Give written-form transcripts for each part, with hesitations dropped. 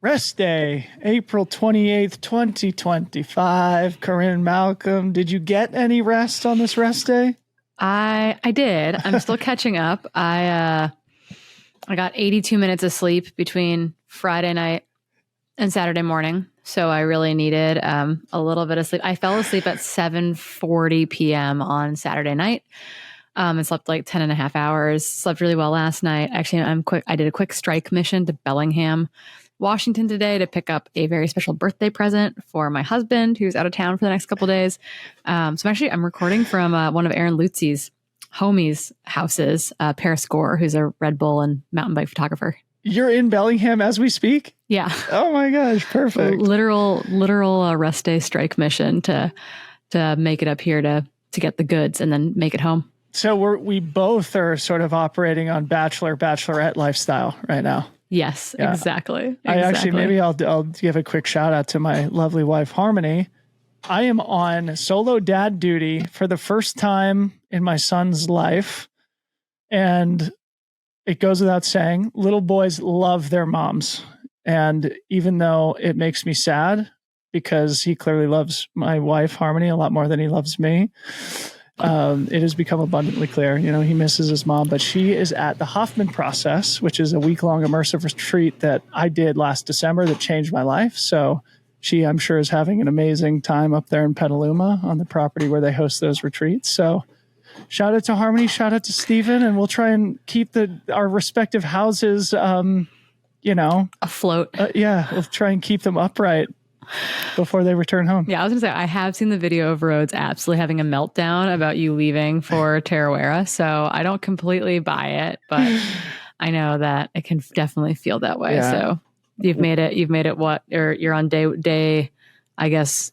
Rest day, April 28th, 2025. Corinne, Malcolm, did you get any rest on this rest day? I did. I'm still catching up. I got 82 minutes of sleep between Friday night and Saturday morning. So I really needed a little bit of sleep. I fell asleep at 7:40 p.m. on Saturday night. And slept like 10 and a half hours. Slept really well last night. Actually, I did a quick strike mission to Bellingham, Washington today to pick up a very special birthday present for my husband who's out of town for the next couple of days. So I'm recording from one of Aaron Lutzie's homies' houses, Paris Gore, who's a Red Bull and mountain bike photographer. You're in Bellingham as we speak? Yeah. Oh my gosh, perfect. Literal rest day strike mission to make it up here to get the goods and then make it home. So we both are sort of operating on bachelorette lifestyle right now. Yes, yeah. Exactly. Maybe I'll give a quick shout out to my lovely wife, Harmony. I am on solo dad duty for the first time in my son's life. And it goes without saying, little boys love their moms. And even though it makes me sad because he clearly loves my wife, Harmony, a lot more than he loves me, it has become abundantly clear, he misses his mom, but she is at the Hoffman Process, which is a week-long immersive retreat that I did last December that changed my life. So she, I'm sure, is having an amazing time up there in Petaluma on the property where they host those retreats. So shout out to Harmony, shout out to Stephen, and we'll try and keep our respective houses, afloat. We'll try and keep them upright before they return home. Yeah, I was going to say, I have seen the video of Rhodes absolutely having a meltdown about you leaving for Tarawera. So I don't completely buy it, but I know that it can definitely feel that way. Yeah. So you've made it what? Or you're on day, I guess.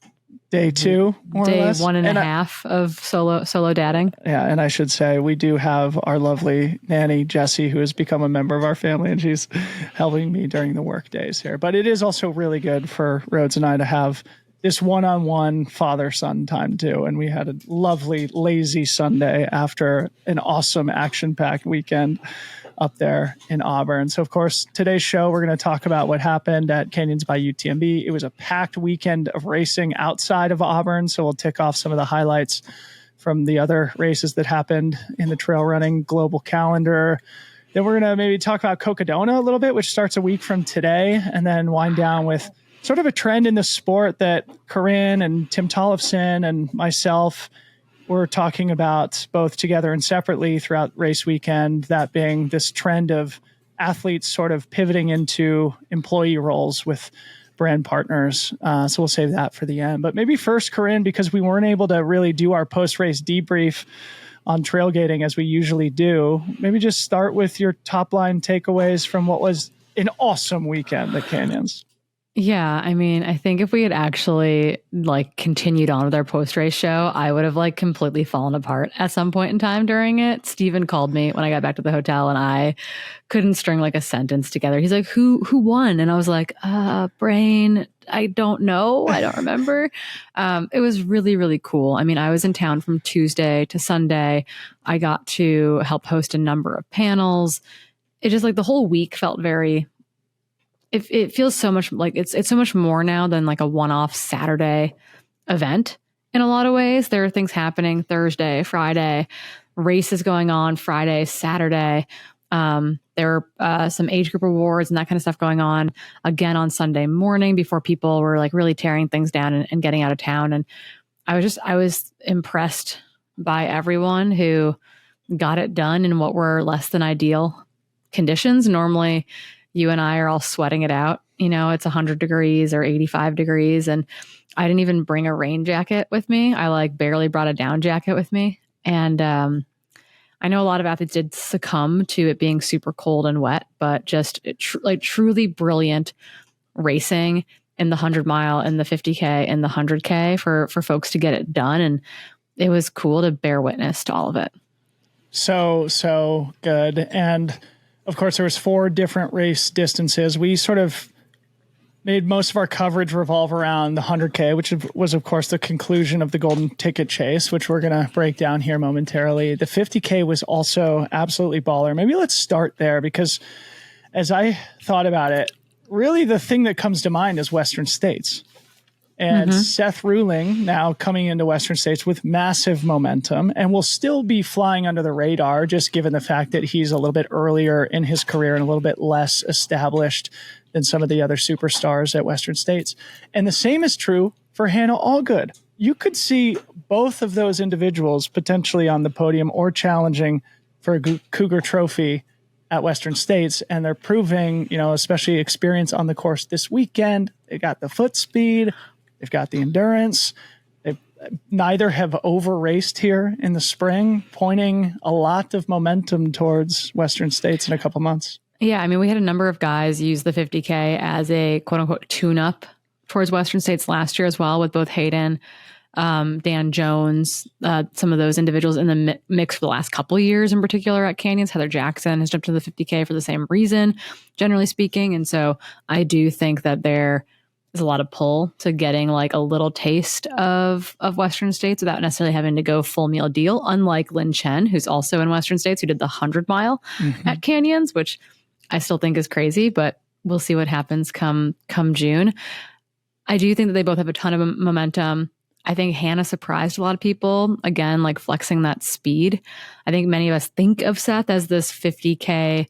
Day 2, more day or less. 1.5 of solo dadding. Yeah, and I should say we do have our lovely nanny, Jessie, who has become a member of our family, and she's helping me during the work days here. But it is also really good for Rhodes and I to have this one-on-one father-son time too. And we had a lovely, lazy Sunday after an awesome action-packed weekend up there in Auburn. So, of course, today's show, we're going to talk about what happened at Canyons by UTMB. It was a packed weekend of racing outside of Auburn. So we'll tick off some of the highlights from the other races that happened in the trail running global calendar. Then we're going to maybe talk about Cocodona a little bit, which starts a week from today, and then wind down with sort of a trend in the sport that Corinne and Tim Tollefson and myself we're talking about both together and separately throughout race weekend, that being this trend of athletes sort of pivoting into employee roles with brand partners. So we'll save that for the end. But maybe first, Corinne, because we weren't able to really do our post-race debrief on trailgating as we usually do, maybe just start with your top-line takeaways from what was an awesome weekend at Canyons. Yeah, I mean, I think if we had actually continued on with our post-race show, I would have completely fallen apart at some point in time during it. Steven called me when I got back to the hotel and I couldn't string a sentence together. He's like, who won? And I was like, brain, I don't know. I don't remember. It was really, really cool. I mean, I was in town from Tuesday to Sunday. I got to help host a number of panels. It just the whole week felt very... It feels so much like it's so much more now than a one-off Saturday event in a lot of ways. There are things happening Thursday, Friday, races going on Friday, Saturday. There are some age group awards and that kind of stuff going on again on Sunday morning before people were really tearing things down and getting out of town. And I was impressed by everyone who got it done in what were less than ideal conditions. Normally, you and I are all sweating it out. It's 100 degrees or 85 degrees. And I didn't even bring a rain jacket with me. I barely brought a down jacket with me. And I know a lot of athletes did succumb to it being super cold and wet, but just truly brilliant racing in the 100-mile and the 50K and the 100K for folks to get it done. And it was cool to bear witness to all of it. So good. And of course, there was 4 different race distances. We sort of made most of our coverage revolve around the 100K, which was, of course, the conclusion of the Golden Ticket Chase, which we're going to break down here momentarily. The 50K was also absolutely baller. Maybe let's start there because as I thought about it, really the thing that comes to mind is Western States. And Seth Ruling now coming into Western States with massive momentum and will still be flying under the radar, just given the fact that he's a little bit earlier in his career and a little bit less established than some of the other superstars at Western States. And the same is true for Hannah Allgood. You could see both of those individuals potentially on the podium or challenging for a Cougar Trophy at Western States. And they're proving, especially experience on the course this weekend. They got the foot speed. They've got the endurance. Neither have over raced here in the spring, pointing a lot of momentum towards Western States in a couple months. Yeah, I mean, we had a number of guys use the 50K as a quote unquote tune-up towards Western States last year as well, with both Hayden, Dan Jones, some of those individuals in the mix for the last couple of years in particular at Canyons. Heather Jackson has jumped to the 50K for the same reason, generally speaking. And so I do think that there is a lot of pull to getting like a little taste of Western States without necessarily having to go full meal deal, unlike Lin Chen, who's also in Western States, who did the 100-mile at Canyons, which I still think is crazy, but we'll see what happens come June. I do think that they both have a ton of momentum. I think Hannah surprised a lot of people, again, like flexing that speed. I think many of us think of Seth as this 50K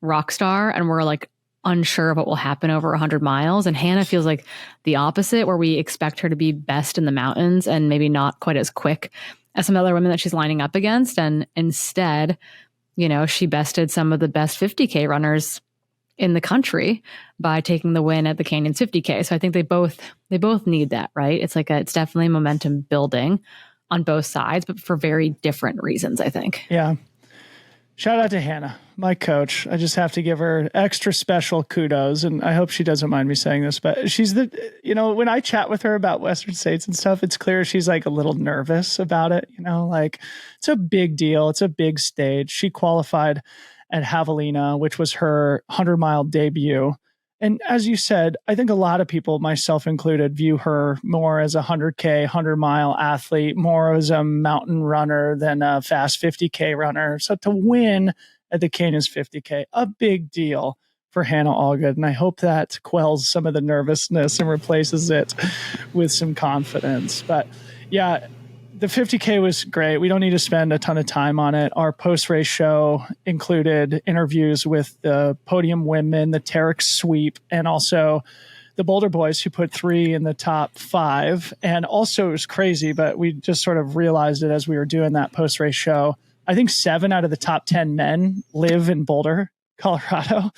rock star, and we're like unsure of what will happen over 100 miles. And Hannah feels like the opposite, where we expect her to be best in the mountains and maybe not quite as quick as some other women that she's lining up against. And instead, she bested some of the best 50K runners in the country by taking the win at the Canyons 50K. So I think they both need that, right? It's like it's definitely momentum building on both sides, but for very different reasons, I think. Yeah. Shout out to Hannah, my coach. I just have to give her extra special kudos, and I hope she doesn't mind me saying this, but she's when I chat with her about Western States and stuff, it's clear she's like a little nervous about it. Like it's a big deal. It's a big stage. She qualified at Javelina, which was her 100-mile debut. And as you said, I think a lot of people, myself included, view her more as a 100K, 100-mile athlete, more as a mountain runner than a fast 50K runner. So to win at the Canyons 50K, a big deal for Hannah Allgood. And I hope that quells some of the nervousness and replaces it with some confidence. But yeah, the 50K was great. We don't need to spend a ton of time on it. Our post-race show included interviews with the podium women, the Terex sweep, and also the Boulder boys, who put 3 in the top 5. And also it was crazy, but we just sort of realized it as we were doing that post-race show. I think 7 out of the top 10 men live in Boulder, Colorado,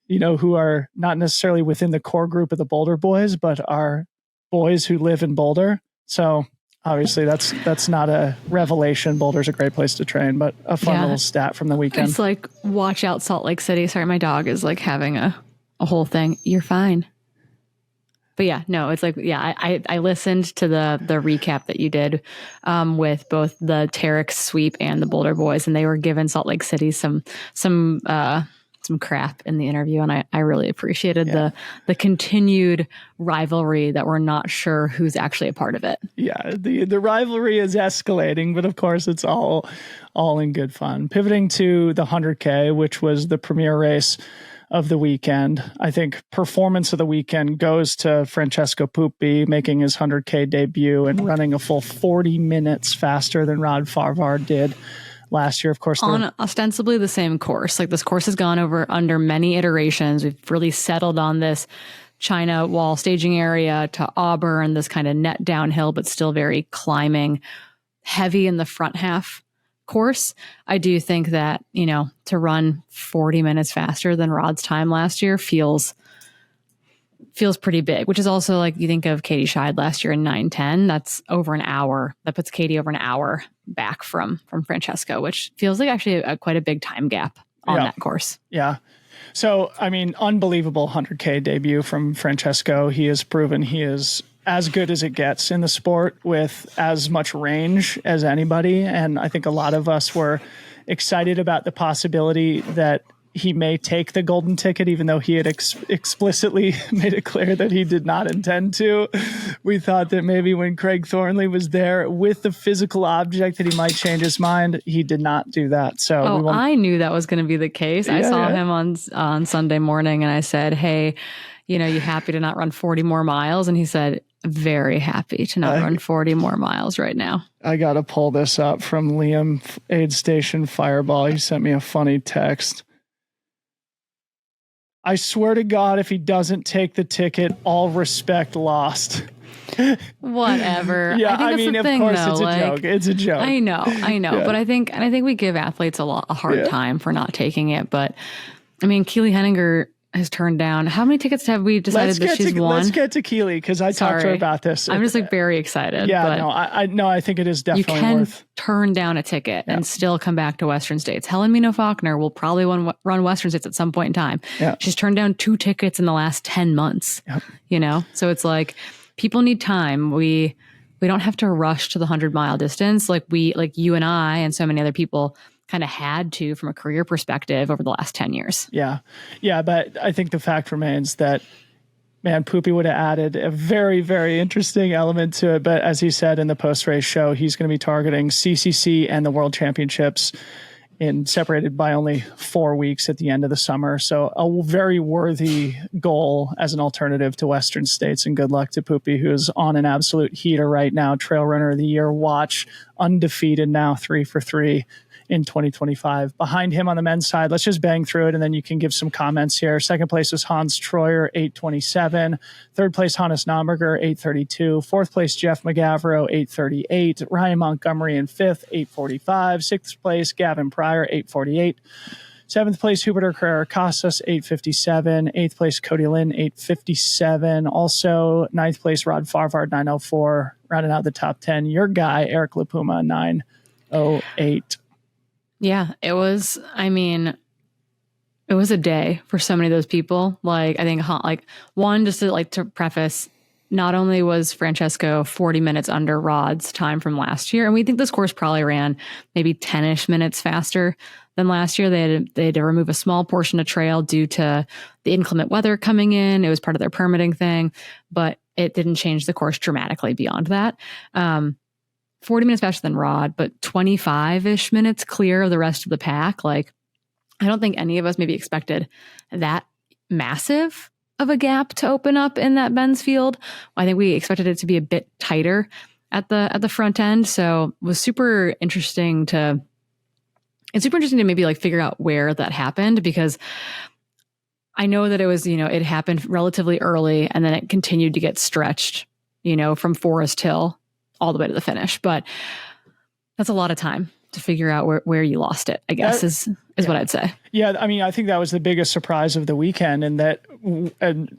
who are not necessarily within the core group of the Boulder boys, but are boys who live in Boulder. So obviously, that's not a revelation. Boulder's a great place to train, but a fun little stat from the weekend. It's like, watch out, Salt Lake City. Sorry, my dog is like having a whole thing. You're fine. But yeah, no, it's like, yeah, I listened to the recap that you did with both the Terex sweep and the Boulder boys, and they were giving Salt Lake City some crap in the interview, and I really appreciated the continued rivalry that we're not sure who's actually a part of it. Yeah, the rivalry is escalating, but of course it's all in good fun. Pivoting to the 100K, which was the premier race of the weekend, I think performance of the weekend goes to Francesco Puppi, making his 100K debut and running a full 40 minutes faster than Rod Farvar did last year. Of course, on ostensibly the same course. Like, this course has gone under many iterations. We've really settled on this China wall staging area to Auburn, this kind of net downhill, but still very climbing, heavy in the front half course. I do think that, to run 40 minutes faster than Rod's time last year feels pretty big, which is also like, you think of Katie Scheid last year in 9:10, that's over an hour. That puts Katie over an hour back from Francesco, which feels like actually quite a big time gap on that course. Yeah. So, I mean, unbelievable 100K debut from Francesco. He has proven he is as good as it gets in the sport, with as much range as anybody. And I think a lot of us were excited about the possibility that he may take the golden ticket, even though he had explicitly made it clear that he did not intend to, we thought that maybe when Craig Thornley was there with the physical object that he might change his mind. He did not do that. So I knew that was going to be the case. I saw him on Sunday morning and I said, hey, you happy to not run 40 more miles? And he said, very happy to not run 40 more miles right now. I got to pull this up from Liam, Aid Station Fireball. He sent me a funny text. I swear to God, if he doesn't take the ticket, all respect lost. Whatever. Yeah, I think of course, it's a joke. It's a joke. I know. Yeah. But I think we give athletes a hard time for not taking it. But I mean, Keely Henninger has turned down. How many tickets have we decided that she's won? Let's get to Keely because I talked to her about this. I'm just very excited. Yeah, I think it is definitely you can worth. Turn down a ticket and still come back to Western States. Helen Mino Faulkner will probably run Western States at some point in time. Yeah. She's turned down 2 tickets in the last 10 months. Yep. So it's like people need time. We don't have to rush to the 100-mile distance like you and I and so many other people kind of had to from a career perspective over the last 10 years. Yeah. Yeah. But I think the fact remains that, man, Poopy would have added a very, very interesting element to it. But as he said in the post-race show, he's going to be targeting CCC and the World Championships separated by only 4 weeks at the end of the summer. So a very worthy goal as an alternative to Western States. And good luck to Poopy, who is on an absolute heater right now. Trail Runner of the Year watch, undefeated now, 3 for 3. In 2025. Behind him on the men's side, let's just bang through it and then you can give some comments here. Second place was Hans Troyer, 8:27. Third place, Hannes Namberger, 8:32. Fourth place, Jeff McGavro, 8:38. Ryan Montgomery in fifth, 8:45. Sixth place, Gavin Pryor, 8:48. Seventh place, Huberto Carrera Casas, 8:57. Eighth place, Cody Lynn, 8:57. Also, ninth place, Rod Farvard, 9:04. Rounding out the top 10, your guy, Eric Lapuma, 9:08. Yeah, it was a day for so many of those people. I think one, just to preface, not only was Francesco 40 minutes under Rod's time from last year, and we think this course probably ran maybe 10-ish minutes faster than last year. They had to remove a small portion of trail due to the inclement weather coming in. It was part of their permitting thing, but it didn't change the course dramatically beyond that. 40 minutes faster than Rod, but 25-ish minutes clear of the rest of the pack. I don't think any of us maybe expected that massive of a gap to open up in that men's field. I think we expected it to be a bit tighter at the front end. So it was super interesting to maybe figure out where that happened, because I know that it was, it happened relatively early and then it continued to get stretched, from Forest Hill all the way to the finish. But that's a lot of time to figure out where you lost it, I guess, is what I'd say. Yeah. I mean, I think that was the biggest surprise of the weekend, in that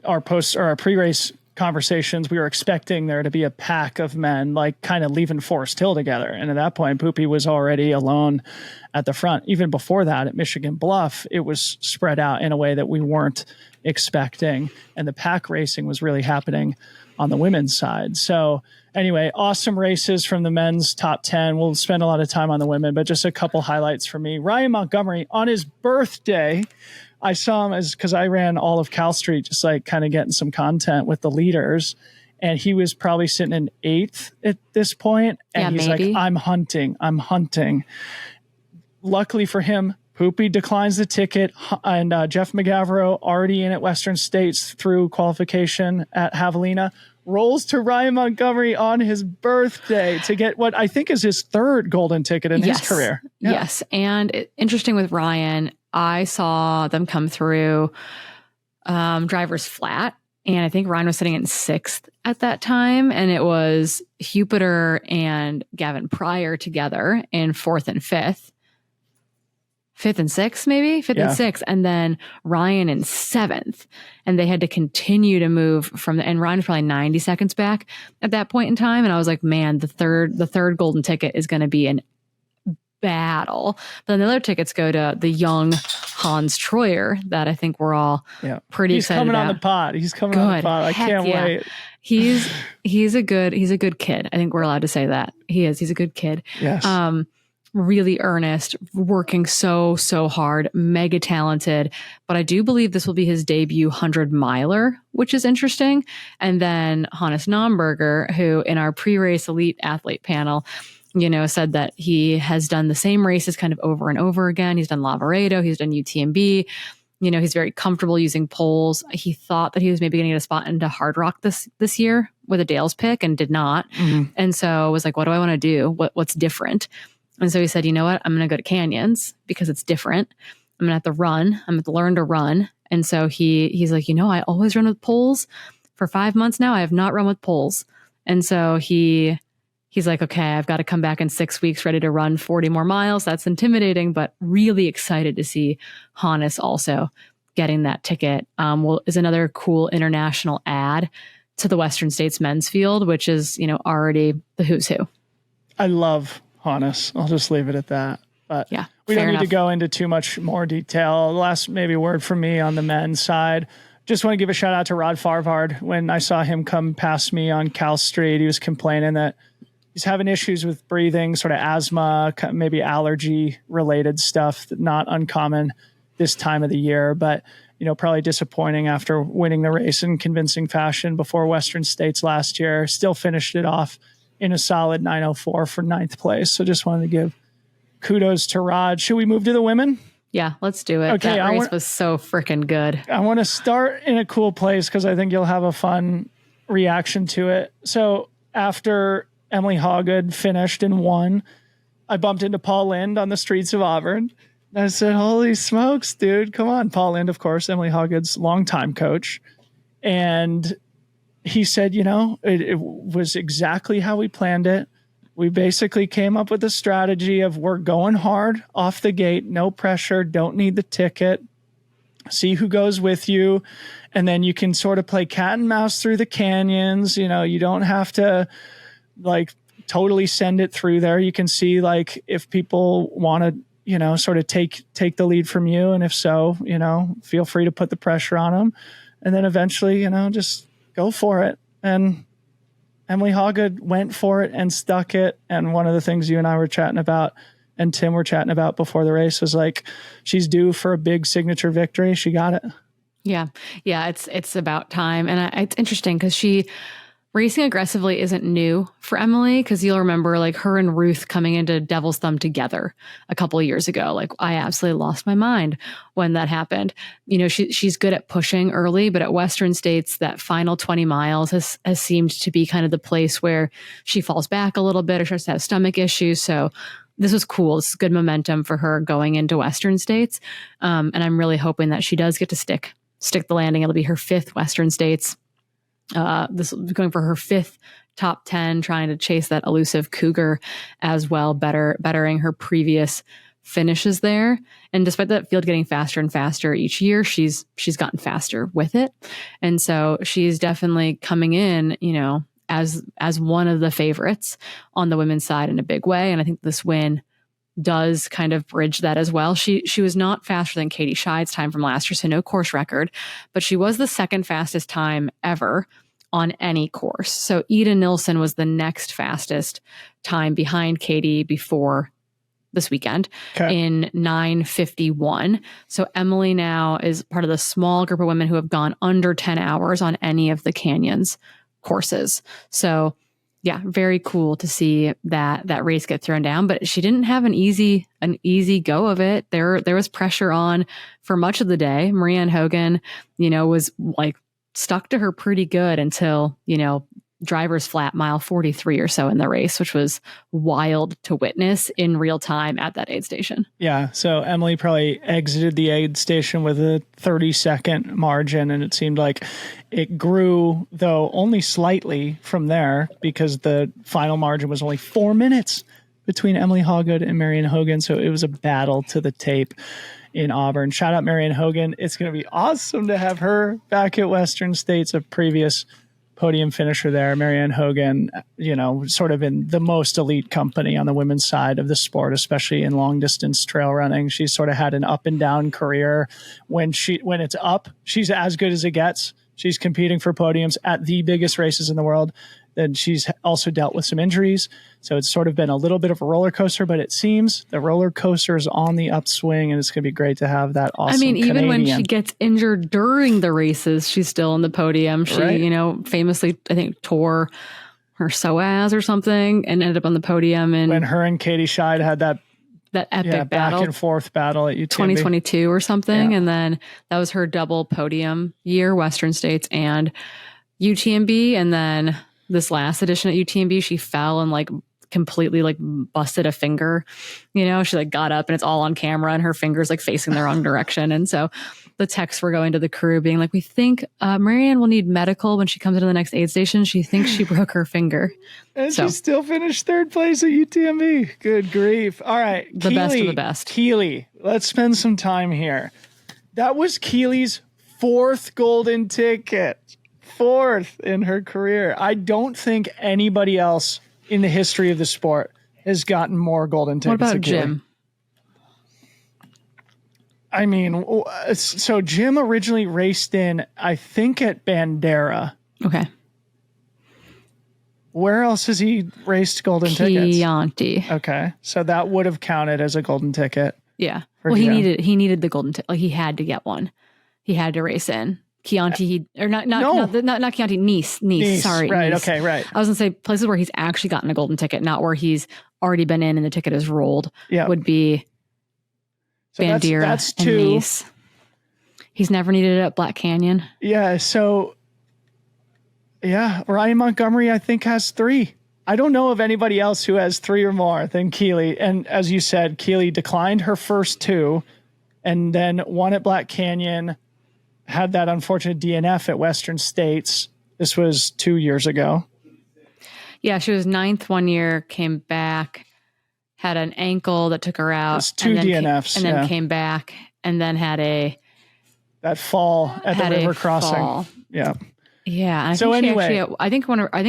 our pre-race conversations, we were expecting there to be a pack of men kind of leaving Forest Hill together. And at that point, Poopy was already alone at the front. Even before that, at Michigan Bluff, it was spread out in a way that we weren't expecting. And the pack racing was really happening on the women's side. So anyway, awesome races from the men's top 10. We'll spend a lot of time on the women, but just a couple highlights for me. Ryan Montgomery, on his birthday, I saw him because I ran all of Cal Street, just kind of getting some content with the leaders. And he was probably sitting in 8th at this point. And he's maybe. I'm hunting. Luckily for him, Poopy declines the ticket, and Jeff McGavro, already in at Western States through qualification at Javelina, rolls to Ryan Montgomery on his birthday to get what I think is his 3rd golden ticket in his career. Yeah. Yes. And interesting with Ryan, I saw them come through drivers flat, and I think Ryan was sitting in 6th at that time, and it was Hupeter and Gavin Pryor together in 4th and 5th. 5th and 6th, maybe 5th and 6th, and then Ryan in 7th, and they had to continue to move from and Ryan was probably 90 seconds back at that point in time. And I was like, man, the third golden ticket is going to be an battle. But then the other tickets go to the young Hans Troyer that I think we're all pretty excited about. He's coming on the pod. He's coming on the pod. I can't wait. He's a good kid. I think we're allowed to say that. He is. He's a good kid. Yes. really earnest, working so hard, mega talented. But I do believe this will be his debut 100-miler, which is interesting. And then Hannes Nomberger, who in our pre-race elite athlete panel, said that he has done the same races kind of over and over again. He's done Lavaredo, he's done UTMB. He's very comfortable using poles. He thought that he was maybe going to get a spot into Hard Rock this year with a Dale's pick and did not. And so was like, what do I want to do? What's different? And so he said, you know what? I'm going to go to canyons because it's different. I'm going to have to run. I'm going to learn to run. And so he's like, I always run with poles. For 5 months now, I have not run with poles. And so he's like, okay, I've got to come back in 6 weeks ready to run 40 more miles. That's intimidating, but really excited to see Hannes also getting that ticket. Is another cool international add to the Western States men's field, which is, already the who's who. I love Hannes. I'll just leave it at that. But yeah, we don't need to go into too much more detail. The last maybe word from me on the men's side. Just want to give a shout out to Rod Farvard. When I saw him come past me on Cal Street, he was complaining that he's having issues with breathing, sort of asthma, maybe allergy related stuff, not uncommon this time of the year, but probably disappointing after winning the race in convincing fashion before Western States last year. Still finished it off in a solid 9:04 for 9th place. So just wanted to give kudos to Rod. Should we move to the women? Yeah, let's do it. Okay, that race was so freaking good. I want to start in a cool place because I think you'll have a fun reaction to it. So after Emily Hawgood finished and won, I bumped into Paul Lind on the streets of Auburn. And I said, holy smokes, dude, come on. Paul Lind, of course, Emily Hawgood's longtime coach. And he said, it was exactly how we planned it. We basically came up with a strategy of we're going hard off the gate, no pressure, don't need the ticket, see who goes with you. And then you can sort of play cat and mouse through the canyons. You don't have to totally send it through there. You can see if people want to, sort of take the lead from you. And if so, feel free to put the pressure on them. And then eventually, just go for it. And Emily Hawgood went for it and stuck it. And one of the things you and I were chatting about and Tim were chatting about before the race was she's due for a big signature victory. She got it. Yeah. It's about time. And it's interesting because racing aggressively isn't new for Emily, because you'll remember her and Ruth coming into Devil's Thumb together a couple of years ago. I absolutely lost my mind when that happened. She's good at pushing early, but at Western States, that final 20 miles has seemed to be kind of the place where she falls back a little bit or starts to have stomach issues. So this was cool. This is good momentum for her going into Western States. And I'm really hoping that she does get to stick the landing. It'll be her 5th Western States. This will be going for her 5th top 10, trying to chase that elusive Cougar as well, bettering her previous finishes there. And despite that field getting faster and faster each year, she's gotten faster with it. And so she's definitely coming in, as one of the favorites on the women's side in a big way. And I think this win does kind of bridge that as well. She was not faster than Katie Scheide's time from last year, so no course record, but she was the 2nd fastest time ever on any course. So Ida Nilsson was the next fastest time behind Katie before this weekend in 9:51. So Emily now is part of the small group of women who have gone under 10 hours on any of the Canyons courses. So yeah, very cool to see that race get thrown down, but she didn't have an easy go of it. There was pressure on for much of the day. Marianne Hogan, was stuck to her pretty good until, driver's flat mile 43 or so in the race, which was wild to witness in real time at that aid station. Yeah. So Emily probably exited the aid station with a 30-second margin, and it seemed like it grew, though only slightly from there, because the final margin was only 4 minutes between Emily Hawgood and Marianne Hogan. So it was a battle to the tape in Auburn. Shout out Marianne Hogan. It's going to be awesome to have her back at Western States, a previous podium finisher there. Marianne Hogan, sort of in the most elite company on the women's side of the sport, especially in long distance trail running. She's sort of had an up and down career. When it's up, she's as good as it gets. She's competing for podiums at the biggest races in the world. Then she's also dealt with some injuries. So it's sort of been a little bit of a roller coaster, but it seems the roller coaster is on the upswing, and it's going to be great to have that awesome I mean, even Canadian. when she gets injured during the races, she's still on the podium. She, Right. you know, famously, I think, tore her psoas or something and ended up on the podium. And when her and Katie Scheid had that epic back battle, and forth battle at UTMB. 2022 or something. Yeah. And then that was her double podium year, Western States and UTMB. And then this last edition at UTMB, she fell and like completely like busted a finger. You know, she like got up and it's all on camera and her finger's like facing the wrong direction. And so the texts were going to the crew being like, we think Marianne will need medical when she comes into the next aid station. She thinks she broke her finger. And she still finished third place at UTMB. Good grief. All right. The best of the best. Keely, let's spend some time here. That was Keely's 4th golden ticket. 4th in her career. I don't think anybody else in the history of the sport has gotten more golden tickets. What about Jim? I mean, so Jim originally raced in, I think, at Bandera. Okay. Where else has he raced golden tickets? Chianti. Okay, so that would have counted as a golden ticket. Yeah. For Well, Jim. he needed the golden ticket. Like he had to get one. He had to race in Chianti. Not Chianti. Nice. Sorry. Right. Nice. Okay. Right. I was gonna say places where he's actually gotten a golden ticket, not where he's already been in and the ticket is rolled. Yeah. Would be So Bandera that's and 2. Nice. He's never needed it at Black Canyon. Yeah. So, yeah, Ryan Montgomery, I think, has 3. I don't know of anybody else who has 3 or more than Keely. And as you said, Keely declined her first 2 and then won at Black Canyon, had that unfortunate DNF at Western States. This was 2 years ago. Yeah, she was 9th one year, came back, had an ankle that took her out. It's 2 and then DNFs. and then came back and then had that fall at the river crossing. Fall. Yeah. Yeah. So anyway, I think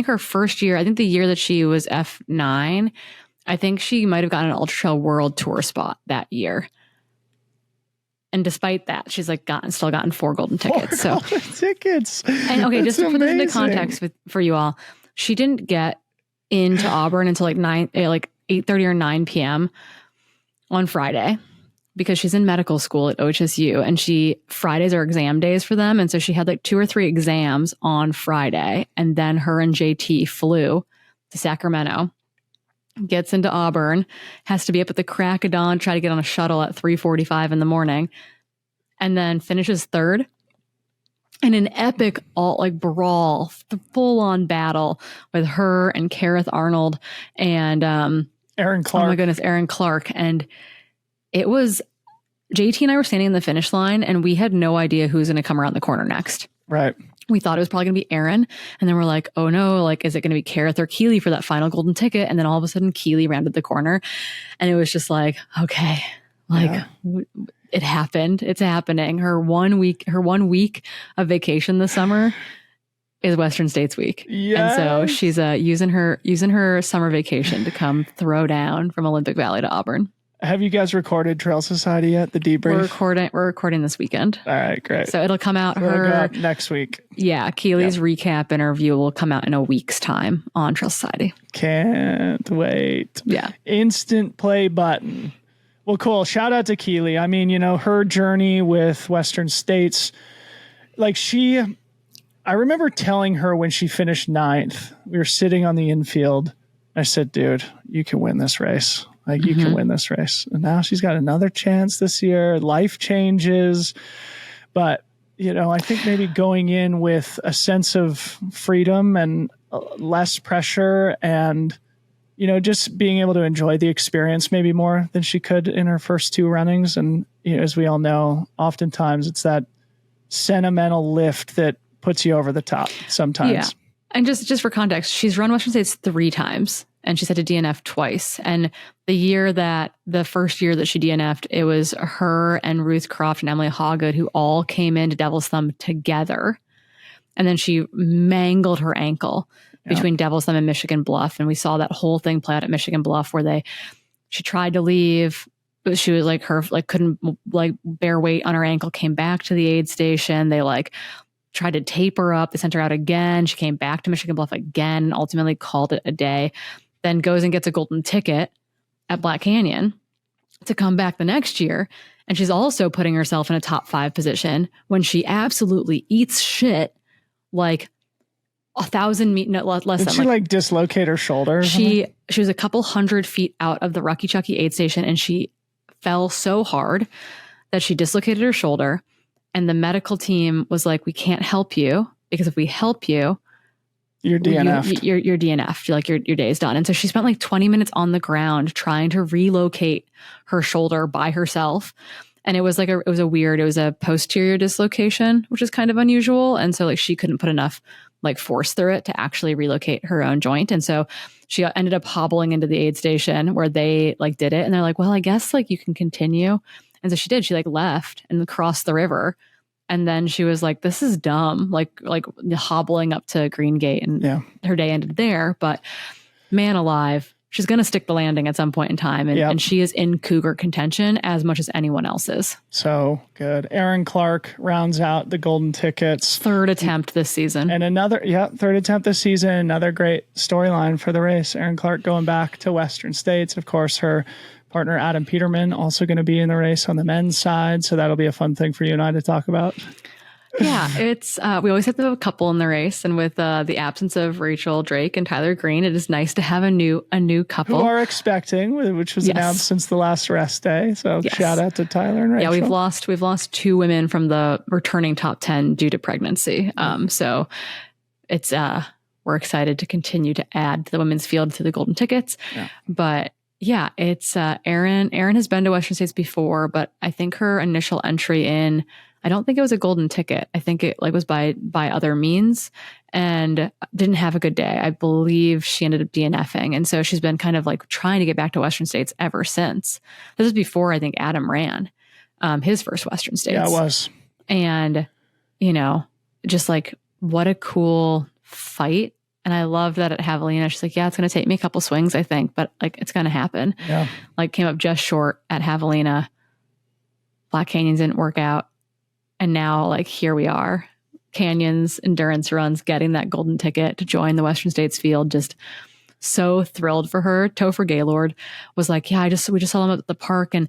her first year, I think the year that she was F9, I think she might have gotten an Ultra Trail World Tour spot that year. And despite that, she's like still gotten 4 golden tickets. 4 golden tickets. And okay, just to put this into amazing. context for you all, she didn't get into Auburn until like 8:30 or 9 p.m. on Friday because she's in medical school at OHSU and Fridays are exam days for them. And so she had like 2 or 3 exams on Friday. And then her and JT flew to Sacramento, gets into Auburn, has to be up at the crack of dawn, try to get on a shuttle at 3:45 in the morning, and then finishes 3rd in an epic brawl, full on battle with her and Kareth Arnold and Aaron Clark. Oh my goodness, Aaron Clark. And it was JT and I were standing in the finish line and we had no idea who was going to come around the corner next. Right. We thought it was probably going to be Aaron. And then we're like, oh no, like, is it going to be Kareth or Keely for that final golden ticket? And then all of a sudden Keely rounded the corner and it was just like, okay, like it happened. It's happening. Her 1 week of vacation this summer is Western States week. Yes. And so she's using her summer vacation to come throw down from Olympic Valley to Auburn. Have you guys recorded Trail Society yet? The debrief? We're recording this weekend. All right, great. So it'll come out. It'll go out next week. Yeah, Keely's recap interview will come out in a week's time on Trail Society. Can't wait. Yeah. Instant play button. Well, cool. Shout out to Keely. I mean, her journey with Western States, I remember telling her when she finished 9th, we were sitting on the infield. I said, dude, you can win this race. Like, you can win this race. And now she's got another chance this year. Life changes. But, I think maybe going in with a sense of freedom and less pressure and, just being able to enjoy the experience maybe more than she could in her first 2 runnings. And, as we all know, oftentimes it's that sentimental lift that puts you over the top sometimes. Yeah. And just for context, she's run Western States 3 times and she's had to DNF twice. And the first year that she DNF'd, it was her and Ruth Croft and Emily Hawgood who all came into Devil's Thumb together. And then she mangled her ankle between Devil's Thumb and Michigan Bluff. And we saw that whole thing play out at Michigan Bluff where she tried to leave, but she was couldn't bear weight on her ankle, came back to the aid station. They tried to tape her up. They sent her out again. She came back to Michigan Bluff again and ultimately called it a day. Then goes and gets a golden ticket at Black Canyon to come back the next year. And she's also putting herself in a top 5 position when she absolutely eats shit like 1,000 meters, no, less Did than she like dislocate her shoulder? Or she was a couple 100 feet out of the Rucky Chucky aid station, and she fell so hard that she dislocated her shoulder. And the medical team was like, we can't help you because if we help you, you're DNF'd. You're DNF'd. Like your day is done. And so she spent like 20 minutes on the ground trying to relocate her shoulder by herself. And it was like it was a posterior dislocation, which is kind of unusual. And so like she couldn't put enough like force through it to actually relocate her own joint. And so she ended up hobbling into the aid station where they like did it. And they're like, well, I guess like you can continue. And so she did. She like left and crossed the river. And then she was like, this is dumb, like hobbling up to Green Gate. And her day ended there. But man alive, she's going to stick the landing at some point in time. And she is in Cougar contention as much as anyone else is. So good. Erin Clark rounds out the golden tickets. 3rd attempt this season. And another, 3rd attempt this season. Another great storyline for the race. Erin Clark going back to Western States. Of course, her partner Adam Peterman also going to be in the race on the men's side. So that'll be a fun thing for you and I to talk about. Yeah, it's we always have to have a couple in the race, and with the absence of Rachel Drake and Tyler Green, it is nice to have a new couple who are expecting, which was announced since the last rest day. So shout out to Tyler and Rachel. Yeah, we've lost 2 women from the returning top 10 due to pregnancy. So it's we're excited to continue to add to the women's field through the golden tickets, but. Yeah, it's Erin. Erin has been to Western States before, but I think her initial entry in, I don't think it was a golden ticket. I think it like was by other means and didn't have a good day. I believe she ended up DNFing. And so she's been kind of like trying to get back to Western States ever since. This is before I think Adam ran his first Western States. Yeah, it was. And, just like what a cool fight. And I love that at Javelina, she's like, yeah, it's going to take me a couple swings, I think, but like, it's going to happen. Yeah. Like came up just short at Javelina. Black Canyons didn't work out. And now like, here we are, Canyons endurance runs, getting that golden ticket to join the Western States field. Just so thrilled for her. Topher Gaylord was like, yeah, we just saw him at the park and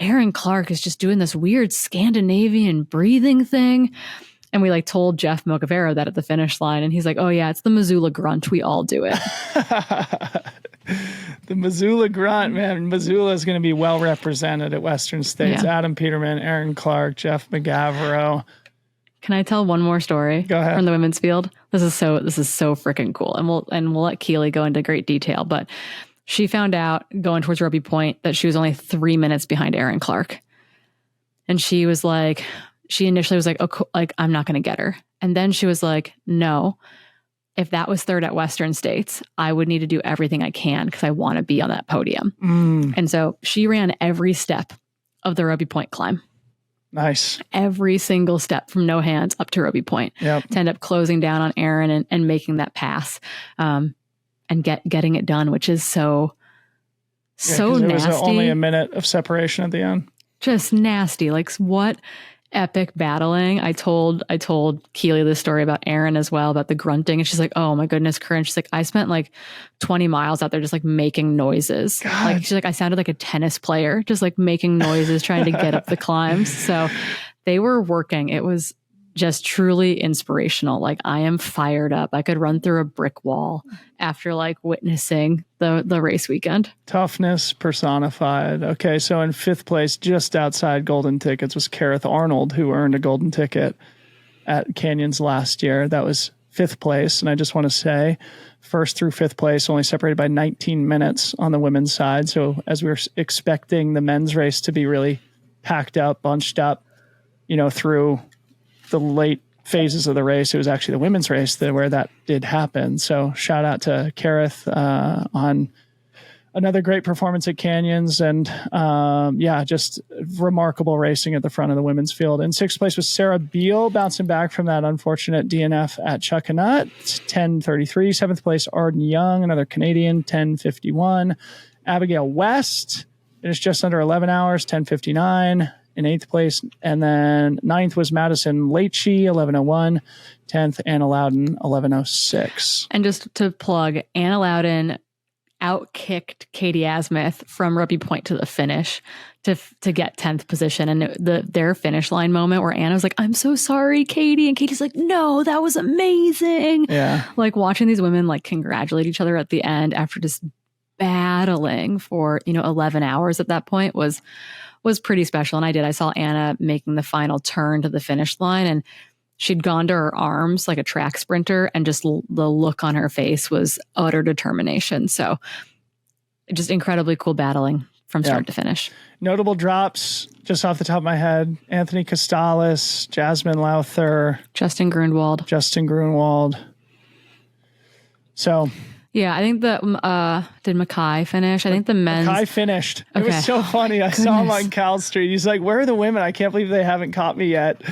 Erin Clark is just doing this weird Scandinavian breathing thing. And we like told Jeff Mogavero that at the finish line. And he's like, oh yeah, it's the Missoula grunt. We all do it. The Missoula grunt, man. Missoula is going to be well represented at Western States. Yeah. Adam Peterman, Erin Clark, Jeff Mogavero. Can I tell one more story Go ahead. from the women's field? This is so freaking cool. And we'll let Keely go into great detail, but she found out going towards Roby Point that she was only 3 minutes behind Erin Clark. And she was like, she initially was like, oh, cool, like, I'm not going to get her. And then she was like, no, if that was 3rd at Western States, I would need to do everything I can because I want to be on that podium. And so she ran every step of the Roby Point climb. Nice. Every single step from no hands up to Roby Point to end up closing down on Erin and making that pass and getting it done, which is so nasty. It was only a minute of separation at the end. Just nasty. Like what epic battling. I told Keely this story about Erin as well, about the grunting. And she's like, oh my goodness, Corinne. She's like, I spent like 20 miles out there just like making noises. God. Like she's like, I sounded like a tennis player, just like making noises, trying to get up the climbs. So they were working. It was just truly inspirational. Like I am fired up. I could run through a brick wall after like witnessing the race weekend. Toughness personified. Okay, so in 5th place, just outside golden tickets, was Kareth Arnold, who earned a golden ticket at Canyons last year. That was 5th place. And I just want to say 1st through 5th place, only separated by 19 minutes on the women's side. So as we were expecting the men's race to be really packed up, bunched up, through the late phases of the race, it was actually the women's race where that did happen. So shout out to Kareth on another great performance at Canyons, and just remarkable racing at the front of the women's field. In 6th place was Sarah Beal, bouncing back from that unfortunate DNF at Chuckanut, 10:33. 7th place, Arden Young, another Canadian, 10:51. Abigail West finished just under 11 hours, 10:59. in 8th place. And then 9th was Madison Leitchie, 11:01. 10th, Anna Loudon, 11:06. And just to plug, Anna Loudon outkicked Katie Asmuth from Rugby Point to the finish to get 10th position. And their finish line moment where Anna was like, I'm so sorry, Katie. And Katie's like, no, that was amazing. Yeah. Like watching these women like congratulate each other at the end after just battling for, 11 hours at that point was pretty special. And I saw Anna making the final turn to the finish line, and she'd gone to her arms like a track sprinter, and just the look on her face was utter determination. So just incredibly cool battling from start to finish. Notable drops, just off the top of my head: Anthony Costalis, Jasmine Lowther, Justin Grunwald. So... yeah, I think did Mackay finish? I think the men's... Mackay finished. It was so funny. I saw him on Cal Street. He's like, where are the women? I can't believe they haven't caught me yet.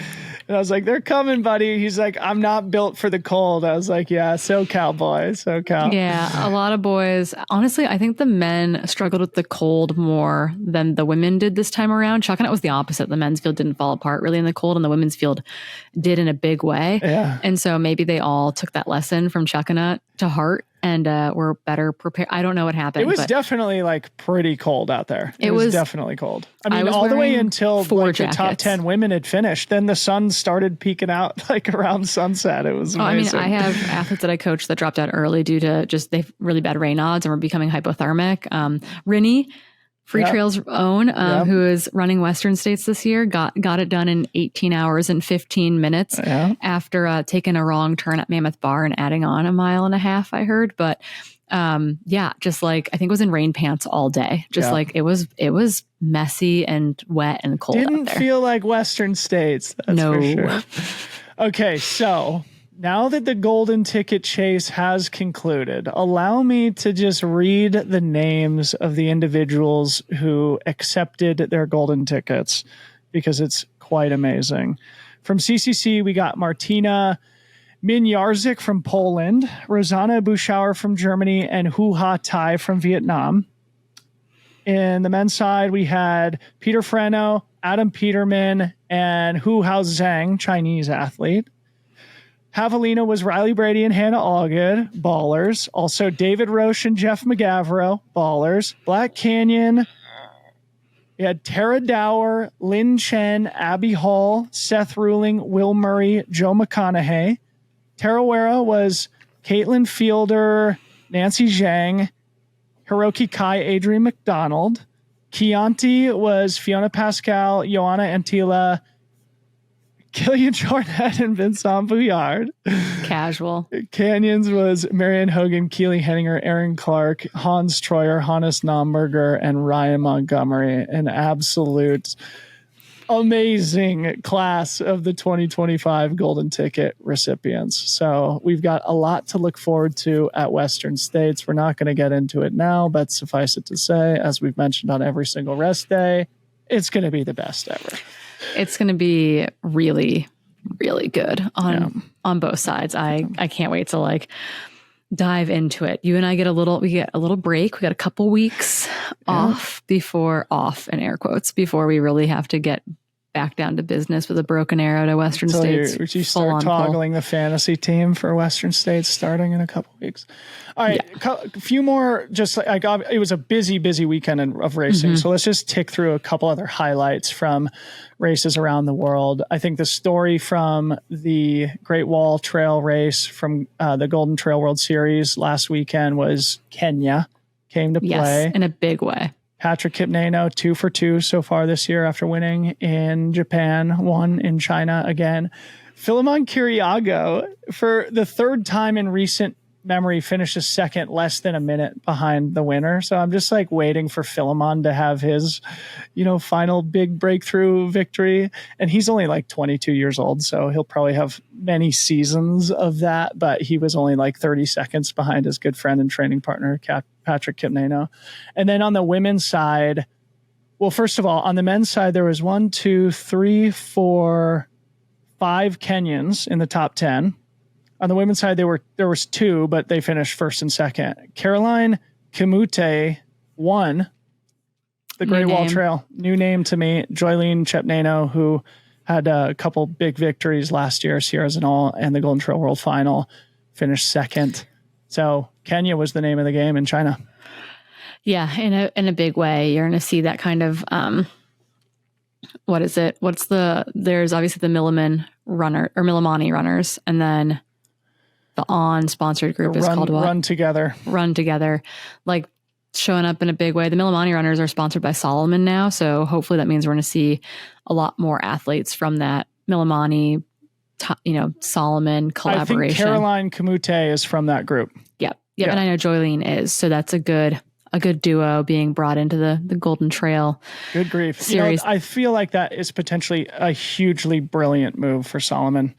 And I was like, they're coming, buddy. He's like, I'm not built for the cold. I was like, yeah, SoCal boy, SoCal. Yeah, a lot of boys. Honestly, I think the men struggled with the cold more than the women did this time around. Chuck and it was the opposite. The men's field didn't fall apart really in the cold, and the women's field did in a big way. Yeah. And so maybe they all took that lesson from Chuck and to heart and were better prepared. I don't know what happened. It was definitely like pretty cold out there. It was definitely cold. I mean, all the way until like the top 10 women had finished. Then the sun started peeking out like around sunset. It was amazing. I have athletes that I coach that dropped out early due to just they've really bad rain odds and were becoming hypothermic. Rinny, Freetrail's own, who is running Western States this year, got it done in 18 hours and 15 minutes after taking a wrong turn at Mammoth Bar and adding on a mile and a half, I heard. But just like, I think it was in rain pants all day. Just like it was messy and wet and cold. Didn't feel like Western States. That's for sure. Okay, so now that the golden ticket chase has concluded, allow me to just read the names of the individuals who accepted their golden tickets, because it's quite amazing. From CCC, we got Martina Minjarzik from Poland, Rosanna Buschauer from Germany, and Hu Ha Tai from Vietnam. In the men's side, we had Peter Freno, Adam Peterman, and Hu Hao Zhang, Chinese athlete. Javelina was Riley Brady and Hannah Allgood, ballers. Also David Roche and Jeff McGavro, ballers. Black Canyon, we had Tara Dower, Lynn Chen, Abby Hall, Seth Ruling, Will Murray, Joe McConaughey. Tarawera was Caitlin Fielder, Nancy Zhang, Hiroki Kai, Adrian McDonald. Chianti was Fiona Pascal, Joanna Antila, Killian Jornet, and Vincent Bouillard. Casual. Canyons was Marianne Hogan, Keely Henninger, Aaron Clark, Hans Troyer, Hannes Nomberger, and Ryan Montgomery. An absolute amazing class of the 2025 Golden Ticket recipients. So we've got a lot to look forward to at Western States. We're not going to get into it now, but suffice it to say, as we've mentioned on every single rest day, it's going to be the best ever. It's going to be really, really good on both sides. I can't wait to like dive into it. You and I get a little break. We got a couple weeks off in air quotes, before we really have to get back down to business with a broken arrow to Western States. You start toggling the fantasy team for Western States starting in a couple weeks. All right, a few more. Just like it was a busy weekend of racing. So let's just tick through a couple other highlights from races around the world. I think the story from the Great Wall Trail race from the Golden Trail World Series last weekend was Kenya came to play. Yes, in a big way. Patrick Kipnano, 2 for 2 so far this year after winning in Japan, 1 in China again. Philemon Kiriago, for the third time in recent memory, finishes second, less than a minute behind the winner. So I'm just like waiting for Philemon to have his, final big breakthrough victory. And he's only like 22 years old, so he'll probably have many seasons of that. But he was only like 30 seconds behind his good friend and training partner, Patrick Kipnano. And then on the women's side, well, first of all, on the men's side, there was 1, 2, 3, 4, 5 Kenyans in the top 10. On the women's side, there was 2, but they finished first and second. Caroline Kimute won. the Great Wall name. Trail, new name to me. Joylene Chepnano, who had a couple big victories last year, Sierras and all, and the Golden Trail World Final, finished second. So Kenya was the name of the game in China. Yeah, in a big way. You're going to see that kind of what is it? There's obviously the Millimani runners, and then the On sponsored group is called what? Run Together. Run Together. Like showing up in a big way. The Millimani runners are sponsored by Salomon now, so hopefully that means we're going to see a lot more athletes from that Millimani, Salomon collaboration. I think Caroline Kamute is from that group. Yep. And I know Joylene is, so that's a good duo being brought into the Golden Trail. Good grief. Series. I feel like that is potentially a hugely brilliant move for Salomon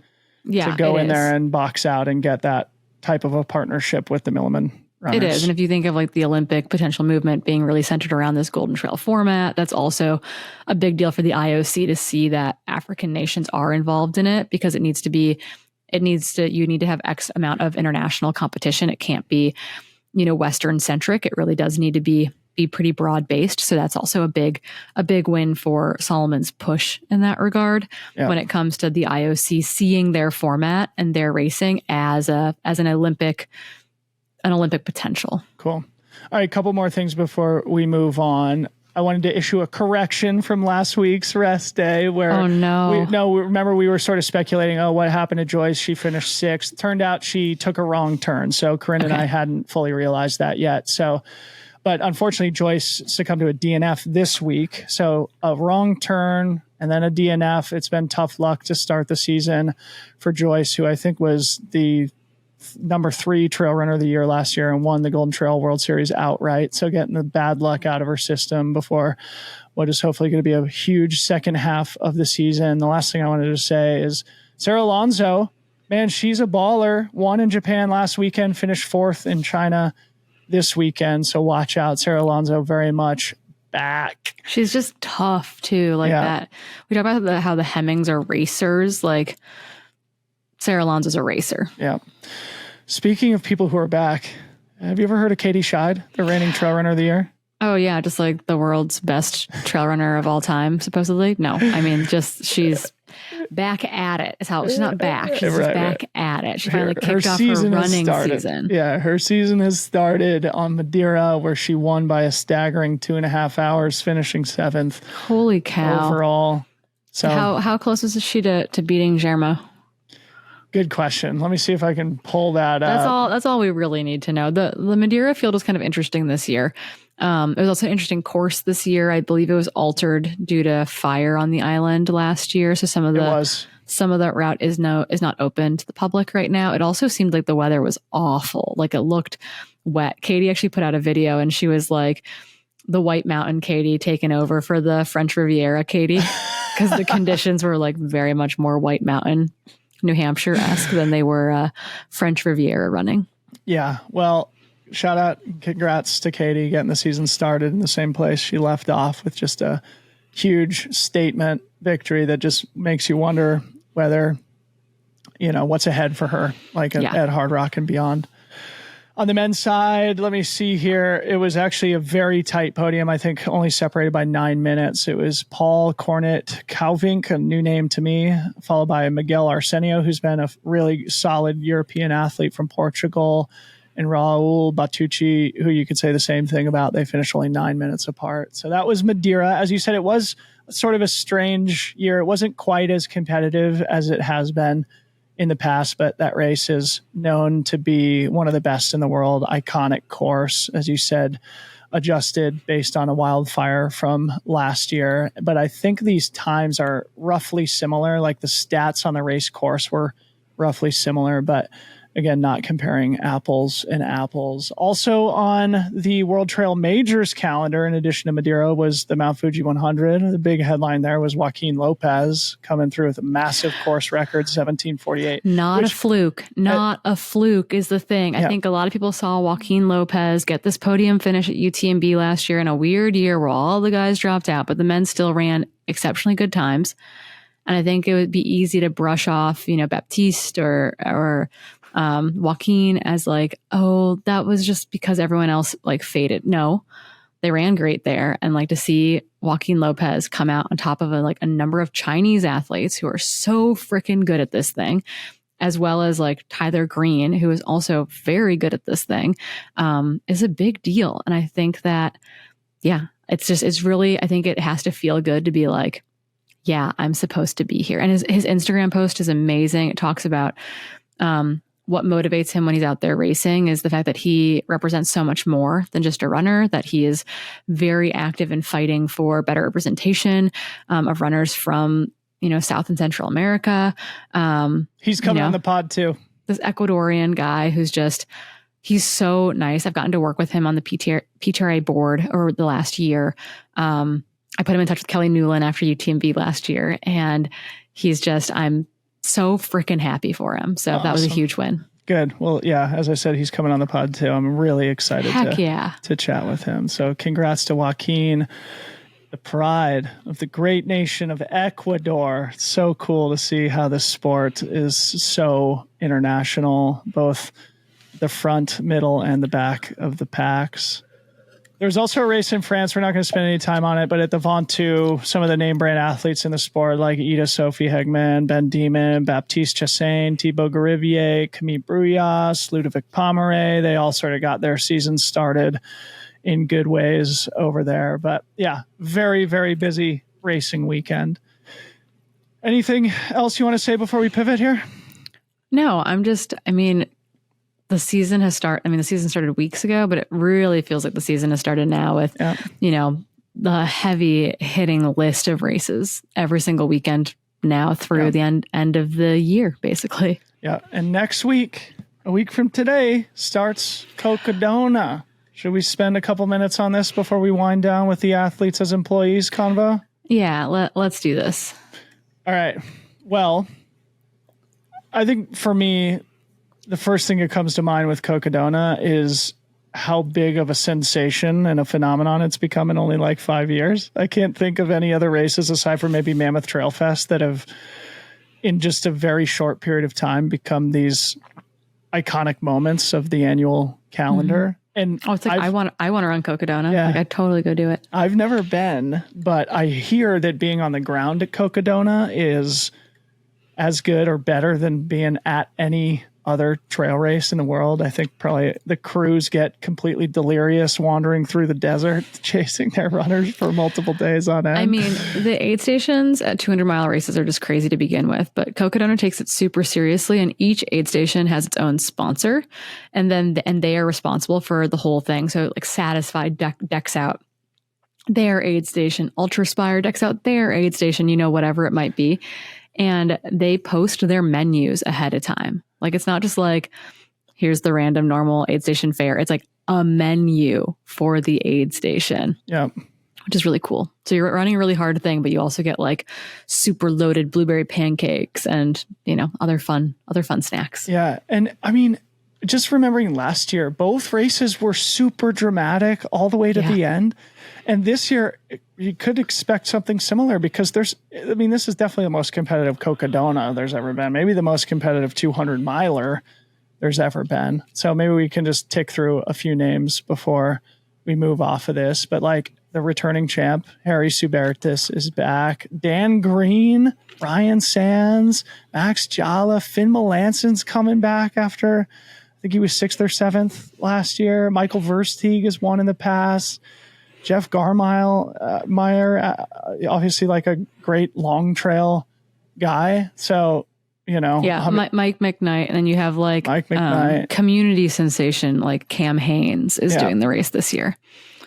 to go in there and box out and get that type of a partnership with the Milliman runners. It is. And if you think of like the Olympic potential movement being really centered around this Golden Trail format, that's also a big deal for the IOC to see that African nations are involved in it, because you need to have X amount of international competition. It can't be, Western centric. It really does need to be pretty broad based. So that's also a big win for Salomon's push in that regard when it comes to the IOC seeing their format and their racing as an Olympic potential. Cool. All right, a couple more things before we move on. I wanted to issue a correction from last week's rest day where remember we were sort of speculating, what happened to Joyce? She finished sixth. Turned out she took a wrong turn. So Corinne and I hadn't fully realized that yet. But unfortunately, Joyce succumbed to a DNF this week. So a wrong turn and then a DNF. It's been tough luck to start the season for Joyce, who I think was the number 3 trail runner of the year last year and won the Golden Trail World Series outright. So getting the bad luck out of her system before what is hopefully going to be a huge second half of the season. The last thing I wanted to say is Sarah Alonso, man, she's a baller. Won in Japan last weekend, finished 4th in China this weekend. So watch out. Sarah Alonso very much back. She's just tough too. That. We talk about how the Hemmings are racers. Like Sarah Alonso's a racer. Yeah. Speaking of people who are back, have you ever heard of Katie Scheid, the reigning trail runner of the year? Oh yeah. Just like the world's best trail runner of all time, supposedly. No, I mean, just she's back at it. She's not back. She's just back at it. She finally kicked off her running season. Yeah. Her season has started on Madeira, where she won by a staggering 2.5 hours, finishing 7th. Holy cow. Overall. So how close is she to beating Germo? Good question. Let me see if I can pull that up. That's all we really need to know. The Madeira field was kind of interesting this year. It was also an interesting course this year. I believe it was altered due to fire on the island last year. So some of that route is not open to the public right now. It also seemed like the weather was awful. Like it looked wet. Katie actually put out a video and she was like, the White Mountain Katie taking over for the French Riviera Katie, because the conditions were like very much more White Mountain, New Hampshire-esque than they were French Riviera running. Yeah. Well, shout out, congrats to Katie getting the season started in the same place she left off, with just a huge statement victory that just makes you wonder whether, what's ahead for her, at Hard Rock and beyond. On the men's side, let me see here. It was actually a very tight podium. I think only separated by 9 minutes. It was Paul Cornet Kauvink, a new name to me, followed by Miguel Arsenio, who's been a really solid European athlete from Portugal, and Raul Batucci, who you could say the same thing about. They finished only 9 minutes apart. So that was Madeira. As you said, it was sort of a strange year. It wasn't quite as competitive as it has been in the past, but that race is known to be one of the best in the world. Iconic course, as you said, adjusted based on a wildfire from last year. But I think these times are roughly similar. Like the stats on the race course were roughly similar, but again, not comparing apples and apples. Also on the World Trail Majors calendar, in addition to Madeira, was the Mount Fuji 100. The big headline there was Joaquin Lopez coming through with a massive course record, 17:48. Not a fluke is the thing. I think a lot of people saw Joaquin Lopez get this podium finish at UTMB last year in a weird year where all the guys dropped out, but the men still ran exceptionally good times. And I think it would be easy to brush off, Baptiste or Joaquin as like, oh, that was just because everyone else like faded. No, they ran great there. And like to see Joaquin Lopez come out on top of a number of Chinese athletes who are so freaking good at this thing, as well as like Tyler Green, who is also very good at this thing, is a big deal. And I think that, it's really, I think it has to feel good to be like, yeah, I'm supposed to be here. And his Instagram post is amazing. It talks about what motivates him when he's out there racing is the fact that he represents so much more than just a runner, that he is very active in fighting for better representation of runners from, South and Central America. He's coming on the pod too. This Ecuadorian guy who's he's so nice. I've gotten to work with him on the PTRA board over the last year. I put him in touch with Kelly Newland after UTMB last year, and I'm so freaking happy for him. So That was a huge win. Good. Well, yeah, as I said, he's coming on the pod too. I'm really excited to chat with him. So congrats to Joaquin, the pride of the great nation of Ecuador. It's so cool to see how this sport is so international, both the front, middle, and the back of the packs. There's also a race in France. We're not going to spend any time on it, but at the Ventoux, some of the name brand athletes in the sport, like Ida Sophie Hegman, Ben Demon, Baptiste Chassain, Thibaut Garivier, Camille Bruyas, Ludovic Pomeray, they all sort of got their season started in good ways over there. But yeah, very, very busy racing weekend. Anything else you want to say before we pivot here? No, the season has started. The season started weeks ago, but it really feels like the season has started now with, the heavy hitting list of races every single weekend now through the end of the year, basically. Yeah. And next week, a week from today, starts Cocodona. Should we spend a couple minutes on this before we wind down with the athletes as employees convo? Yeah, let's do this. All right. Well, I think for me, the first thing that comes to mind with Cocodona is how big of a sensation and a phenomenon it's become in only like 5 years. I can't think of any other races aside from maybe Mammoth Trail Fest that have, in just a very short period of time, become these iconic moments of the annual calendar. And it's like I want to run Cocodona. Yeah. I'd totally go do it. I've never been, but I hear that being on the ground at Cocodona is as good or better than being at any other trail race in the world. I think probably the crews get completely delirious wandering through the desert, chasing their runners for multiple days on end. The aid stations at 200-mile races are just crazy to begin with, but Cocodona takes it super seriously, and each aid station has its own sponsor, and they are responsible for the whole thing. So like Satisfied decks out their aid station, Ultraspire decks out their aid station, whatever it might be. And they post their menus ahead of time. Like, it's not just like, here's the random normal aid station fare. It's like a menu for the aid station. Yeah. Which is really cool. So you're running a really hard thing, but you also get like super loaded blueberry pancakes and, other fun snacks. Yeah. And just remembering last year, both races were super dramatic all the way to the end. And this year, you could expect something similar because this is definitely the most competitive Cocodona there's ever been. Maybe the most competitive 200-miler there's ever been. So maybe we can just tick through a few names before we move off of this. But like the returning champ, Harry Subertis is back. Dan Green, Ryan Sands, Max Jala, Finn Melanson's coming back after, I think he was 6th or 7th last year. Michael Versteeg has won in the past. Jeff Meyer, obviously like a great long trail guy. So, Mike McKnight. And then you have like Mike McKnight. Community sensation like Cam Haynes is doing the race this year.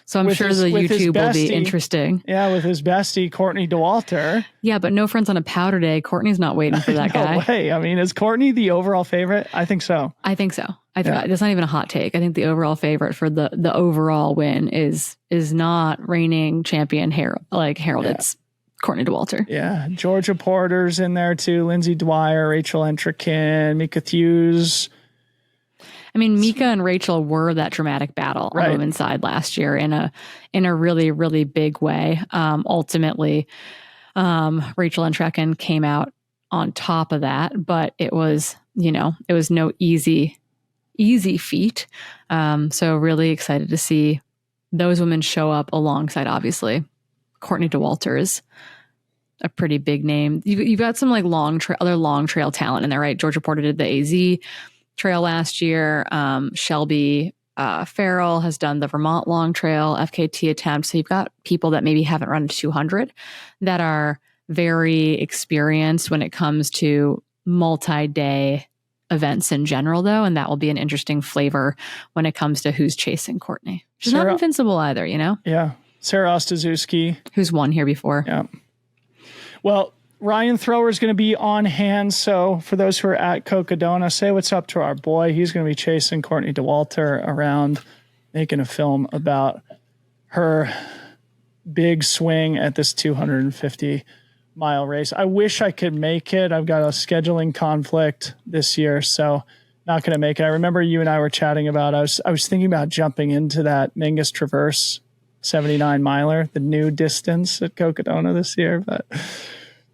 So I'm sure the YouTube will be interesting. Yeah, with his bestie, Courtney Dauwalter. Yeah, but no friends on a powder day. Courtney's not waiting for that guy. No way. Is Courtney the overall favorite? I think so. That's not even a hot take. I think the overall favorite for the overall win is not reigning champion Harold. It's Courtney Dauwalter. Yeah, Georgia Porter's in there too. Lindsay Dwyer, Rachel Entrekin, Mika Hughes. Mika and Rachel were that dramatic battle on the women's side last year in a really, really big way. Ultimately, Rachel Entrekin came out on top of that, but it was no easy feat. So really excited to see those women show up alongside, obviously, Courtney Dauwalter is a pretty big name. You've got some like other long trail talent in there, right? Georgia Porter did the AZ trail last year. Shelby Farrell has done the Vermont Long Trail FKT attempt. So you've got people that maybe haven't run a 200 that are very experienced when it comes to multi-day events in general, though. And that will be an interesting flavor when it comes to who's chasing Courtney. She's not invincible either, you know? Yeah. Sarah Ostaszewski. Who's won here before. Yeah. Well, Ryan Thrower is going to be on hand. So for those who are at Cocodona, say what's up to our boy. He's going to be chasing Courtney Dauwalter around, making a film about her big swing at this 250-mile race. I wish I could make it. I've got a scheduling conflict this year, so not going to make it. I remember you and I were chatting about, I was thinking about jumping into that Mingus Traverse 79-miler, the new distance at Cocodona this year, but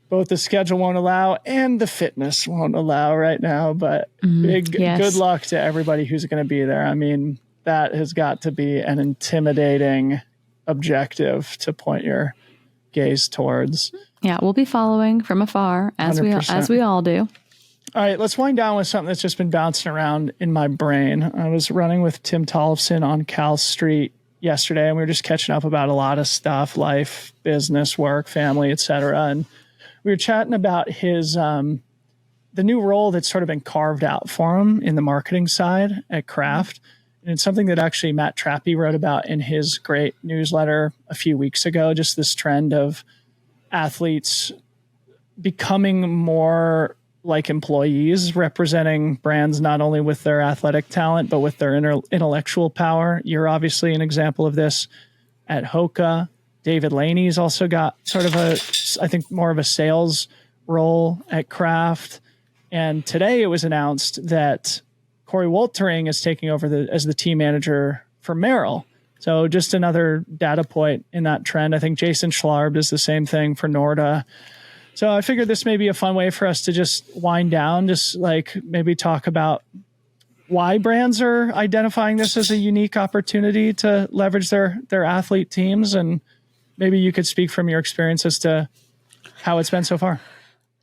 both the schedule won't allow and the fitness won't allow right now. But good luck to everybody who's going to be there. I mean, that has got to be an intimidating objective to point your gaze towards. Yeah, we'll be following from afar as 100%. we all do. All right, let's wind down with something that's just been bouncing around in my brain. I was running with Tim Tollefson on Cal Street yesterday, and we were just catching up about a lot of stuff, life, business, work, family, etc. And we were chatting about his the new role that's sort of been carved out for him in the marketing side at Kraft. And it's something that actually Matt Trappy wrote about in his great newsletter a few weeks ago, just this trend of athletes becoming more like employees, representing brands not only with their athletic talent, but with their intellectual power. You're obviously an example of this at Hoka. David Laney's also got sort of I think more of a sales role at Kraft. And today it was announced that Corey Woltering is taking over as the team manager for Merrill. So just another data point in that trend. I think Jason Schlarb does the same thing for Norda. So I figured this may be a fun way for us to just wind down, just like maybe talk about why brands are identifying this as a unique opportunity to leverage their athlete teams. And maybe you could speak from your experience as to how it's been so far.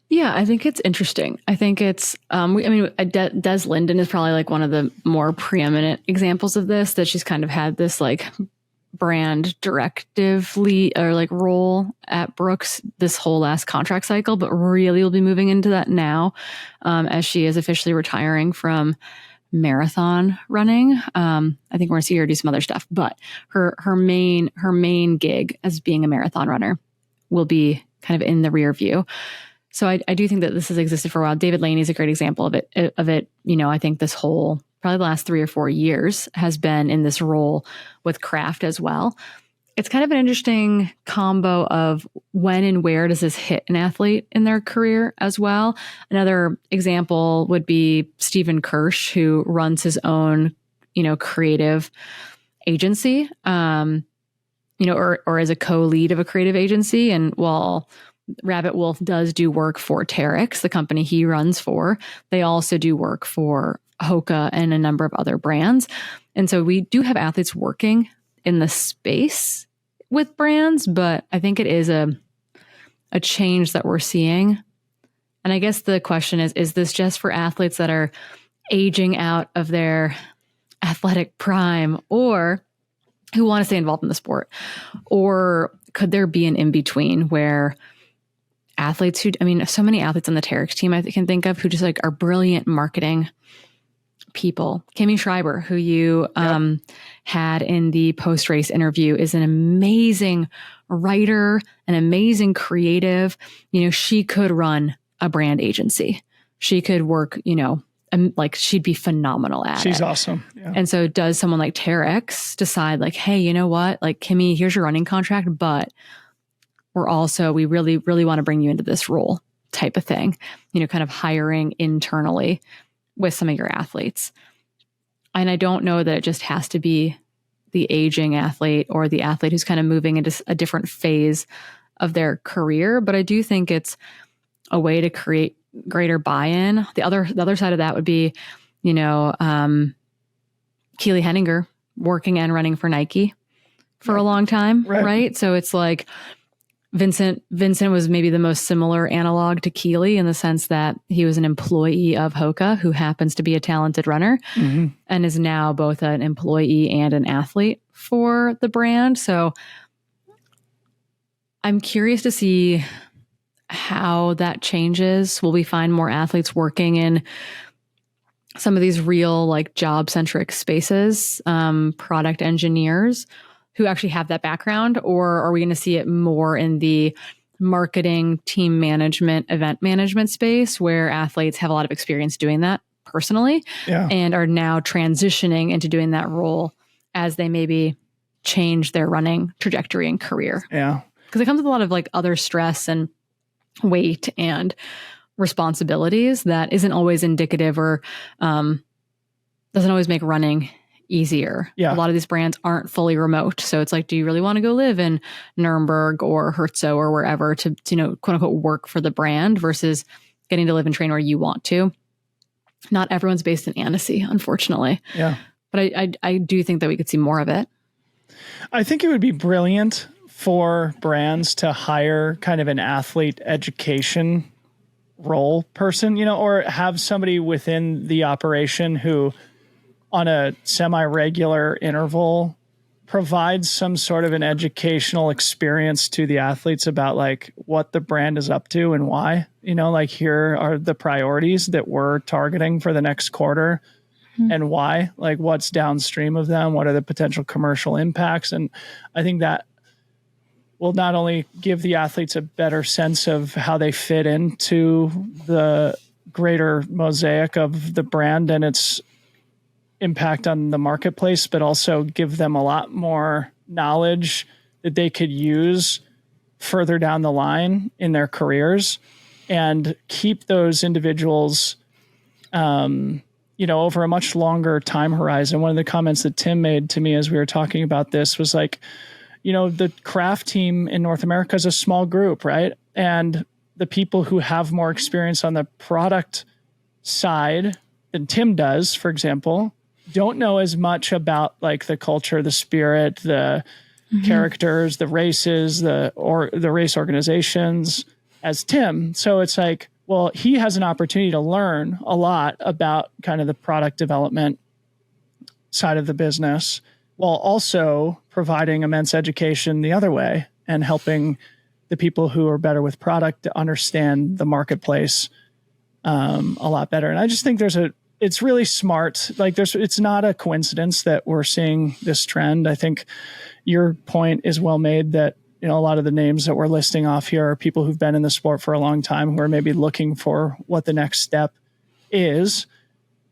Yeah, I think it's interesting. I think it's, Des Linden is probably like one of the more preeminent examples of this, that she's kind of had this like brand directively or like role at Brooks this whole last contract cycle, but really will be moving into that now as she is officially retiring from marathon running. I think we're going to see her do some other stuff, but her main gig as being a marathon runner will be kind of in the rear view. So I do think that this has existed for a while. David Laney is a great example of it. You know, I think this whole probably the last 3 or 4 years has been in this role with Kraft as well. It's kind of an interesting combo of when and where does this hit an athlete in their career as well. Another example would be Stephen Kirsch, who runs his own, creative agency, or is a co-lead of a creative agency. And while Rabbit Wolf does do work for Terex, the company he runs for, they also do work for Hoka and a number of other brands. And so we do have athletes working in the space with brands, but I think it is a change that we're seeing. And I guess the question is this just for athletes that are aging out of their athletic prime or who want to stay involved in the sport? Or could there be an in-between where athletes so many athletes on the Terex team I can think of who just like are brilliant marketing people. Kimmy Schreiber, who you had in the post-race interview, is an amazing writer, an amazing creative. She could run a brand agency. She could work, she'd be phenomenal at it. She's awesome. Yeah. And so does someone like Terex decide like, hey, you know what? Like, Kimmy, here's your running contract, but we really, really want to bring you into this role type of thing, kind of hiring internally with some of your athletes. And I don't know that it just has to be the aging athlete or the athlete who's kind of moving into a different phase of their career, but I do think it's a way to create greater buy-in. The other side of that would be, Keely Henninger working and running for Nike, for a long time, Right. right? So it's like Vincent was maybe the most similar analog to Keely in the sense that he was an employee of Hoka who happens to be a talented runner and is now both an employee and an athlete for the brand. So I'm curious to see how that changes. Will we find more athletes working in some of these real like job centric spaces, product engineers who actually have that background? Or are we going to see it more in the marketing, team management, event management space where athletes have a lot of experience doing that personally and are now transitioning into doing that role as they maybe change their running trajectory and career? Yeah. Because it comes with a lot of like other stress and weight and responsibilities that isn't always indicative or doesn't always make running easier. Yeah. A lot of these brands aren't fully remote. So it's like, do you really want to go live in Nuremberg or Herzog or wherever to, quote unquote, work for the brand versus getting to live and train where you want to? Not everyone's based in Annecy, unfortunately. Yeah. But I do think that we could see more of it. I think it would be brilliant for brands to hire kind of an athlete education role person, or have somebody within the operation who on a semi-regular interval provides some sort of an educational experience to the athletes about like what the brand is up to and why, like here are the priorities that we're targeting for the next quarter and why, like what's downstream of them, what are the potential commercial impacts. And I think that will not only give the athletes a better sense of how they fit into the greater mosaic of the brand and its impact on the marketplace, but also give them a lot more knowledge that they could use further down the line in their careers and keep those individuals, over a much longer time horizon. One of the comments that Tim made to me as we were talking about this was like, the craft team in North America is a small group, right? And the people who have more experience on the product side than Tim does, for example, don't know as much about like the culture, the spirit, the characters, the races, the race organizations as Tim. So it's like, well, he has an opportunity to learn a lot about kind of the product development side of the business, while also providing immense education the other way and helping the people who are better with product to understand the marketplace a lot better. And I just think it's really smart. Like it's not a coincidence that we're seeing this trend. I think your point is well made that, a lot of the names that we're listing off here are people who've been in the sport for a long time who are maybe looking for what the next step is.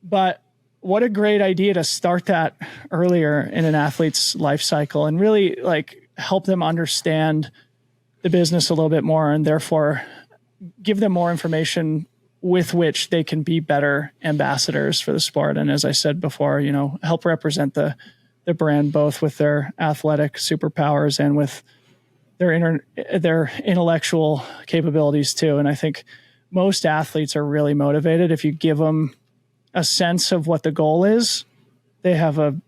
But what a great idea to start that earlier in an athlete's life cycle and really like help them understand the business a little bit more and therefore give them more information with which they can be better ambassadors for the sport. And as I said before, help represent the brand both with their athletic superpowers and with their intellectual capabilities too. And I think most athletes are really motivated if you give them a sense of what the goal is. They have a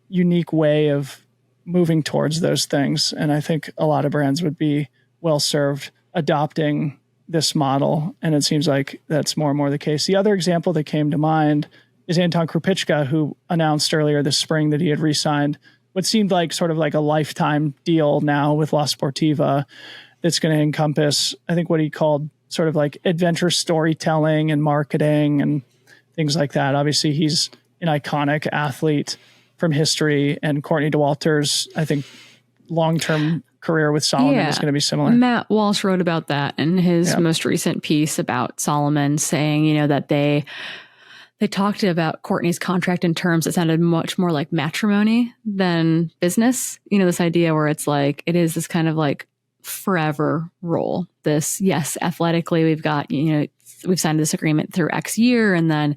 unique way of moving towards those things. And I think a lot of brands would be well served adopting this model. And it seems like that's more and more the case. The other example that came to mind is Anton Krupicka, who announced earlier this spring that he had re-signed what seemed like sort of like a lifetime deal now with La Sportiva that's going to encompass, I think, what he called sort of like adventure storytelling and marketing and things like that. Obviously, he's an iconic athlete from history, and Courtney Dauwalter's, I think, long-term career with Salomon is going to be similar. Matt Walsh wrote about that in his most recent piece about Salomon, saying, that they talked about Courtney's contract in terms that sounded much more like matrimony than business. This idea where it's like, it is this kind of like forever role. This, yes, athletically, we've got, we've signed this agreement through X year, and then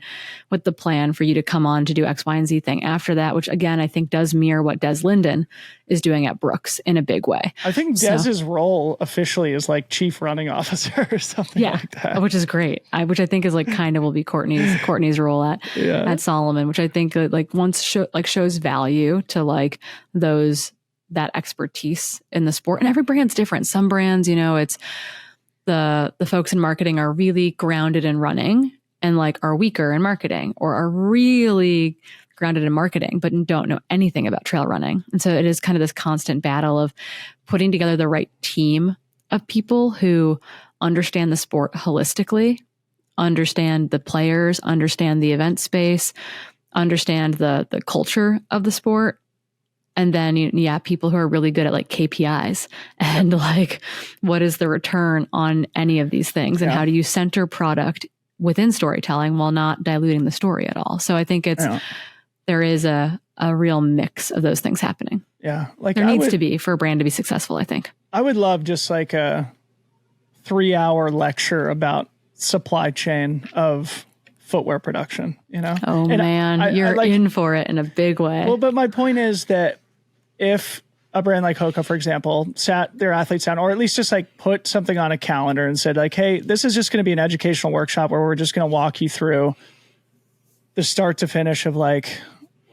with the plan for you to come on to do X, Y, and Z thing after that, which again, I think does mirror what Des Linden is doing at Brooks in a big way. I think Des's role officially is like chief running officer or something like that. Which is great. Which I think is like kind of will be Courtney's role at Salomon, which I think like shows value to like those that expertise in the sport. And every brand's different. Some brands, it's the folks in marketing are really grounded in running and like are weaker in marketing, or are really grounded in marketing, but don't know anything about trail running. And so it is kind of this constant battle of putting together the right team of people who understand the sport holistically, understand the players, understand the event space, understand the culture of the sport. And then, people who are really good at like KPIs and like, what is the return on any of these things? And how do you center product within storytelling while not diluting the story at all? So I think there is a real mix of those things happening. Yeah. Like there needs to be for a brand to be successful, I think. I would love just like a 3-hour lecture about supply chain of footwear production, Oh, and man, you're in for it in a big way. Well, but my point is that if a brand like Hoka, for example, sat their athletes down, or at least just like put something on a calendar and said like, hey, this is just going to be an educational workshop where we're just going to walk you through the start to finish of like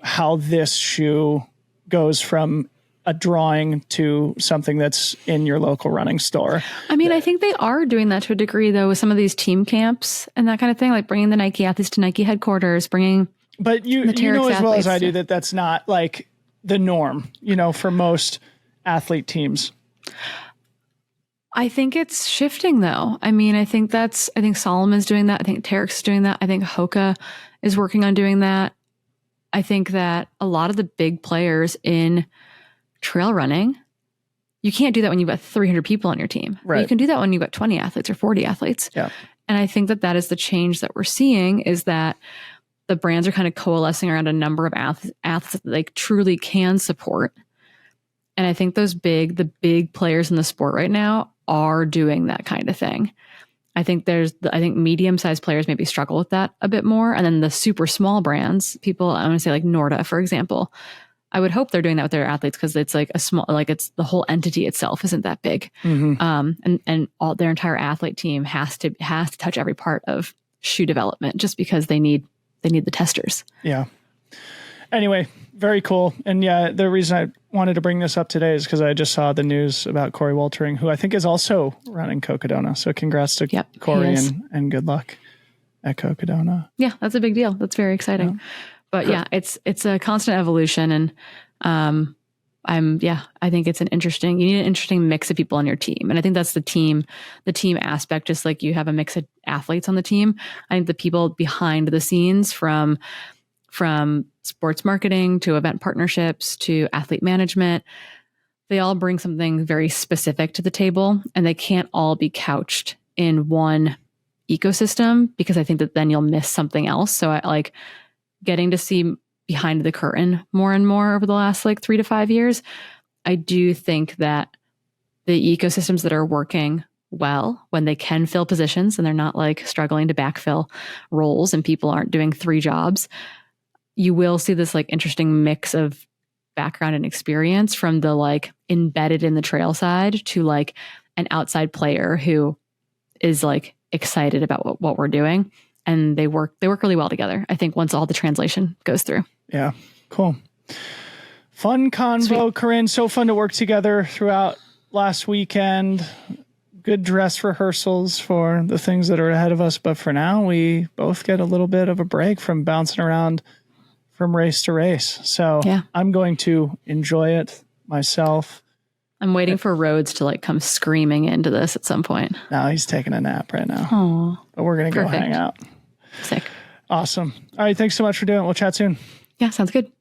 how this shoe goes from a drawing to something that's in your local running store. I mean, I think they are doing that to a degree, though, with some of these team camps and that kind of thing, like bringing the Nike athletes to Nike headquarters, But you know as well as I do that that's not like the norm, for most athlete teams. I think it's shifting, though. I mean, I think Solomon's doing that. I think Terex is doing that. I think Hoka is working on doing that. I think that a lot of the big players in trail running, you can't do that when you've got 300 people on your team. Right. You can do that when you've got 20 athletes or 40 athletes. Yeah. And I think that is the change that we're seeing, is that the brands are kind of coalescing around a number of athletes that they truly can support. And I think the big players in the sport right now are doing that kind of thing. I think medium-sized players maybe struggle with that a bit more. And then the super small brands, I want to say like Norda, for example, I would hope they're doing that with their athletes, because it's like it's the whole entity itself isn't that big. Mm-hmm. And all their entire athlete team has to touch every part of shoe development, just because they need the testers. Yeah. Anyway, very cool. And yeah, the reason I wanted to bring this up today is because I just saw the news about Corey Waltering, who I think is also running Cocodona. So congrats to Corey and good luck at Cocodona. Yeah, that's a big deal. That's very exciting. Yeah. But yeah, it's a constant evolution. And I think you need an interesting mix of people on your team. And I think that's the team aspect, just like you have a mix of athletes on the team. I think the people behind the scenes, from sports marketing to event partnerships to athlete management, they all bring something very specific to the table, and they can't all be couched in one ecosystem, because I think that then you'll miss something else. So I like getting to see behind the curtain more and more over the last 3 to 5 years. I do think that the ecosystems that are working well, when they can fill positions and they're not struggling to backfill roles and people aren't doing 3 jobs, you will see this interesting mix of background and experience, from the embedded in the trail side to an outside player who is excited about what we're doing. And they work really well together, I think, once all the translation goes through. Yeah. Cool. Fun convo, Sweet. Corinne. So fun to work together throughout last weekend. Good dress rehearsals for the things that are ahead of us. But for now, we both get a little bit of a break from bouncing around from race to race. So yeah. I'm going to enjoy it myself. I'm waiting for Rhodes to come screaming into this at some point. No, he's taking a nap right now. Oh, but we're going to go hang out. Sick. Awesome. All right. Thanks so much for doing it. We'll chat soon. Yeah, sounds good.